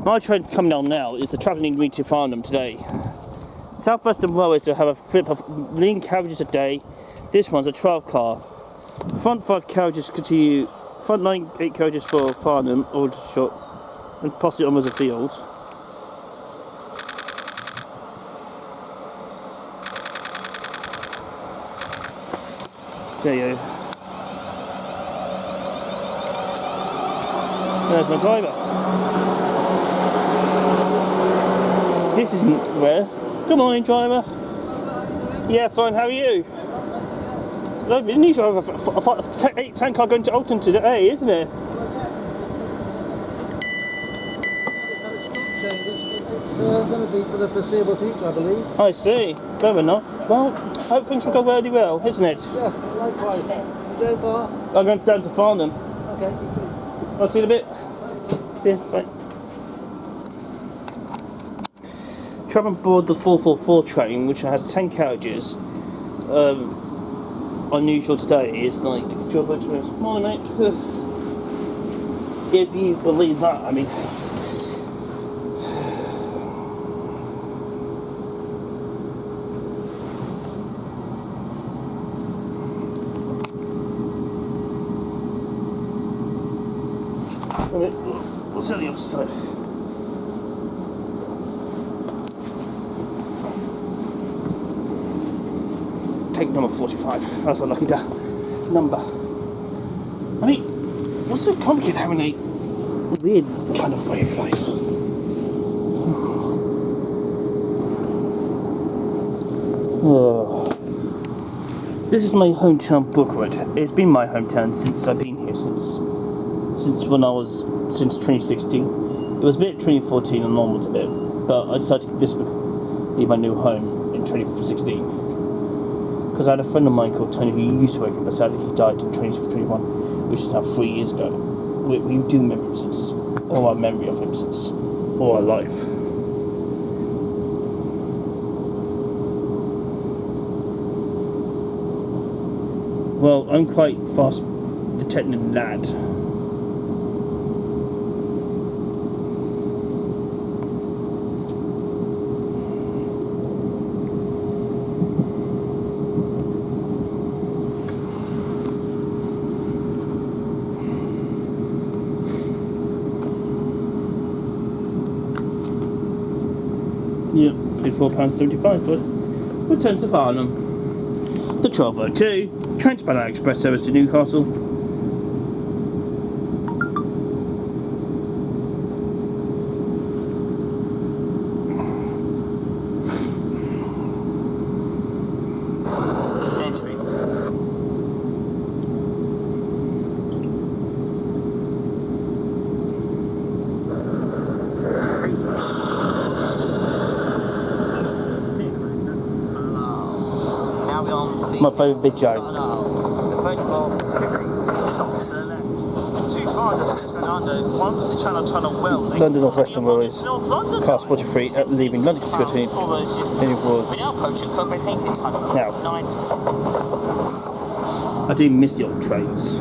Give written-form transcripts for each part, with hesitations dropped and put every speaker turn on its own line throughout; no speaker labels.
My train coming on now is the travelling me to Farnham today. South Western Railways to have a flip of 9 carriages a day. This one's a 12 car. Front 5 carriages continue. Front 8 carriages for Farnham, Aldershot, and possibly onwards a field. There you go. There's my driver. This isn't rare. Good morning, driver. Yeah, fine. How are you? Lovely. Didn't you drive a 8-ton car going to Alton today, isn't it?
It's going to be for the foreseeable future, I believe.
I see. Fair enough. Well, hope things will go really well, isn't it?
Yeah, likewise. You going far?
I'm going down to Farnham.
Okay, you too.
I'll see you in a bit. See you. Bye. Travel aboard the 444 train, which has 10 carriages. Unusual today is like job experience. Morning, mate. If you believe that, I mean. What's on the other side? Take number 45. That's a lucky number. I mean, what's so complicated having a weird kind of way of life? Oh. This is my hometown, Brookwood. It's been my hometown since I've been here since 2016. It was a bit 2014 and onwards a bit, but I decided this would be my new home in 2016. Because I had a friend of mine called Tony who used to work here, but sadly he died in 2021, which is now 3 years ago. We do remember him since, all our memory of him since all our life. Well, I'm quite fast detecting lad. Yep, paid £4.75 for it. Return to Farnham. The 1202 Trans-Banana Express service to Newcastle. My favourite video. London Western Railways. Car 43 leaving London City. Now, I do miss the old trains.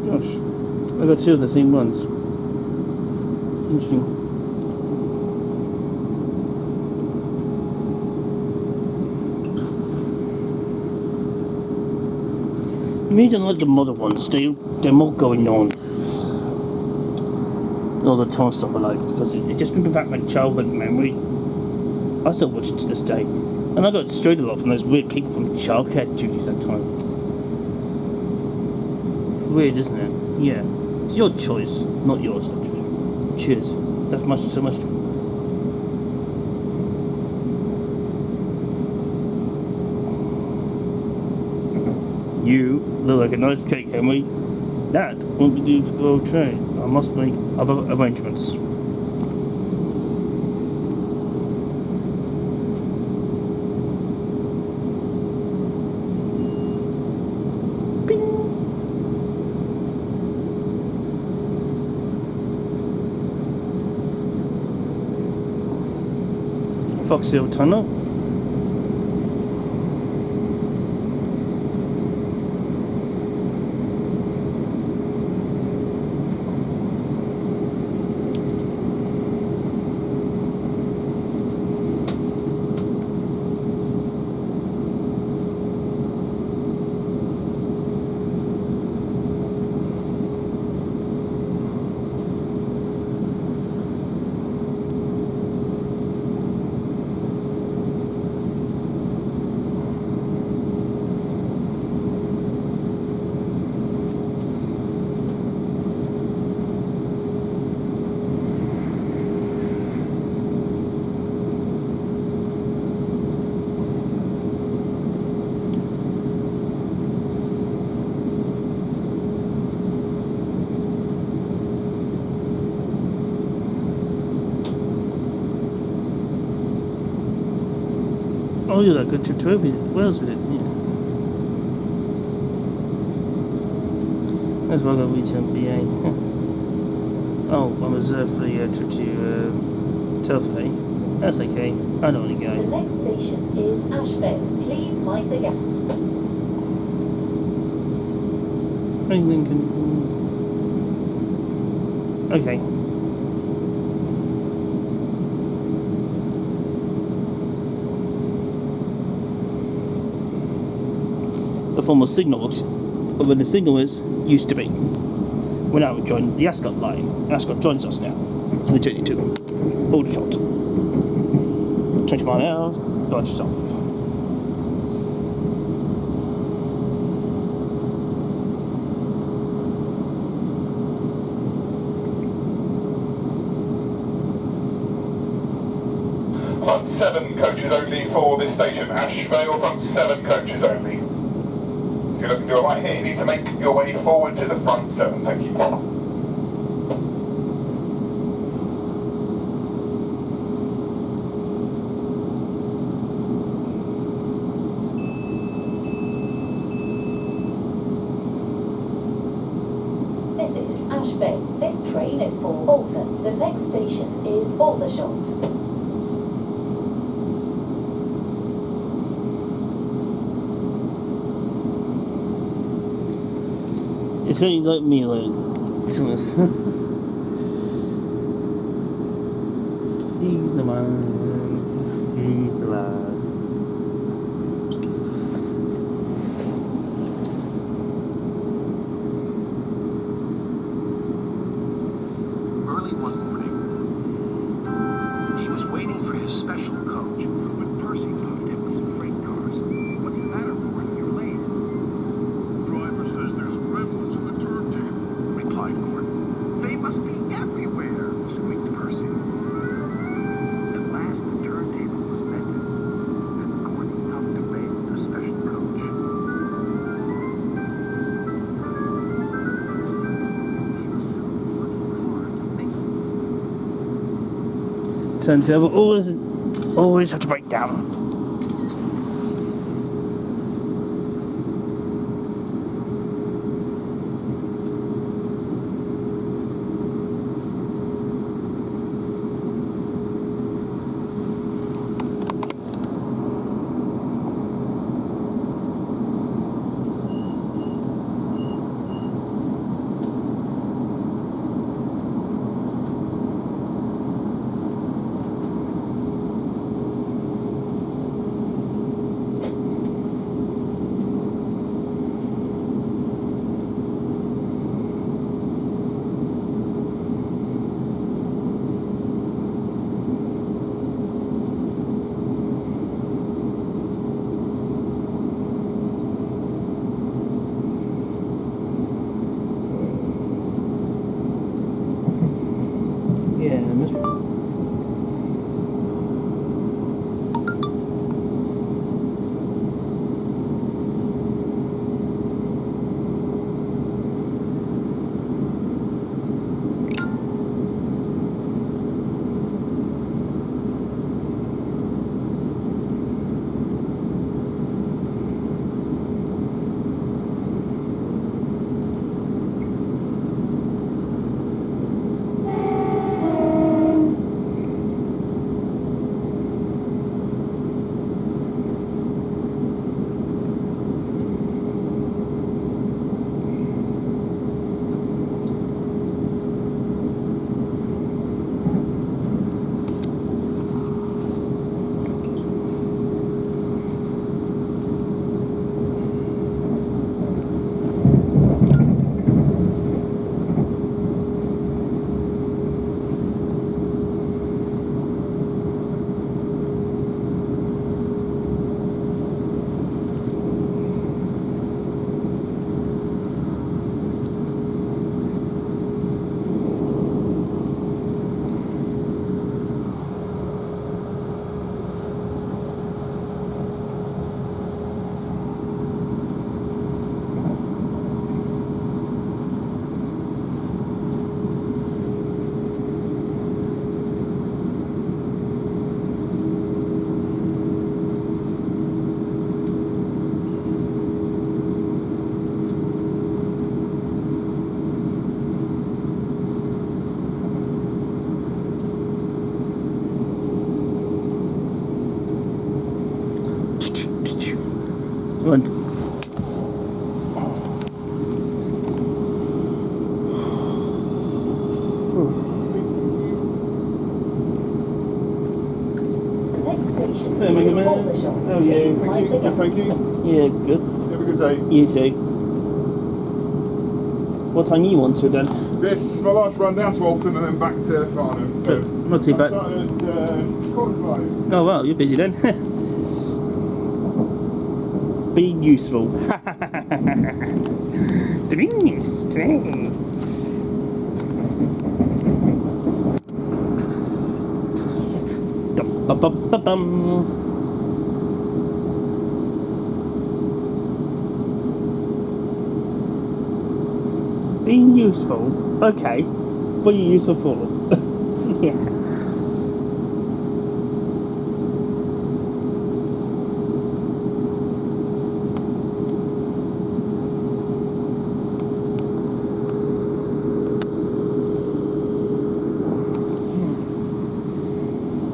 Gosh, I got two of the same ones. Interesting. Me don't like the modern ones. They're more going on. All the time stuff I like because it just brings back my childhood memory. I still watch it to this day, and I got destroyed a lot from those weird people from childcare duties at the time. Weird, isn't it? Yeah, it's your choice, not yours. Actually. Cheers. That's so much. You look like a nice cake, Henry. That won't be due for the old train. I must make other arrangements. Bing. Foxhill Tunnel. Oh, you're that good trip to Wales with it, yeah. That's why I got retail BA. Oh, I'm reserved for the trip to Telford. That's okay. I don't want to go.
The next station is Ashvale. Please mind the gap.
Hey, Lincoln. Okay. The former signal, or when the signal is, used to be. We're now joining the Ascot line. Ascot joins us now for the journey to Aldershot. 20 mile an hour, branches off.
Front 7 coaches only for this station, Ashvale, front 7 coaches only. If you're looking to a right here, you need to make your way forward to the front 7, thank you.
This is Ashvale. This train is for Alton. The next station is Aldershot.
It's only like me, like, he's the man, he's the lad.
Early one morning, he was waiting for his special coach when Percy puffed in with some freight cars. What's the matter, Gordon? You're late.
Driver says there's gremlins in the turntable,
Replied Gordon. They must be everywhere, squeaked Percy. At last the turntable was mended, and Gordon puffed away with the special coach. He was working hard to make
Turntable always have to break down. Yeah, must be. Right.
The next station
Hey, Mega
is
Man.
Aldershot.
How are you?
Mind the gap.
Thank you.
Yeah, good.
Have a good day.
You too. What time you want to then?
This my last run down to Alton and then back to Farnham. So
Not too bad.
I'm starting at 4:45.
Oh well, you're busy then. Be useful. Drinks, tray. Dum-ba-ba-ba-bum. Being useful? Okay. What are you useful for? Yeah.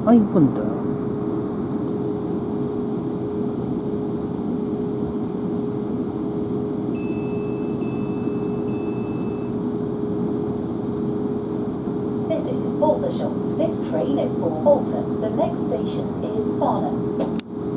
I wonder.
This is Aldershot. This train is for Alton. The next station is Farnham.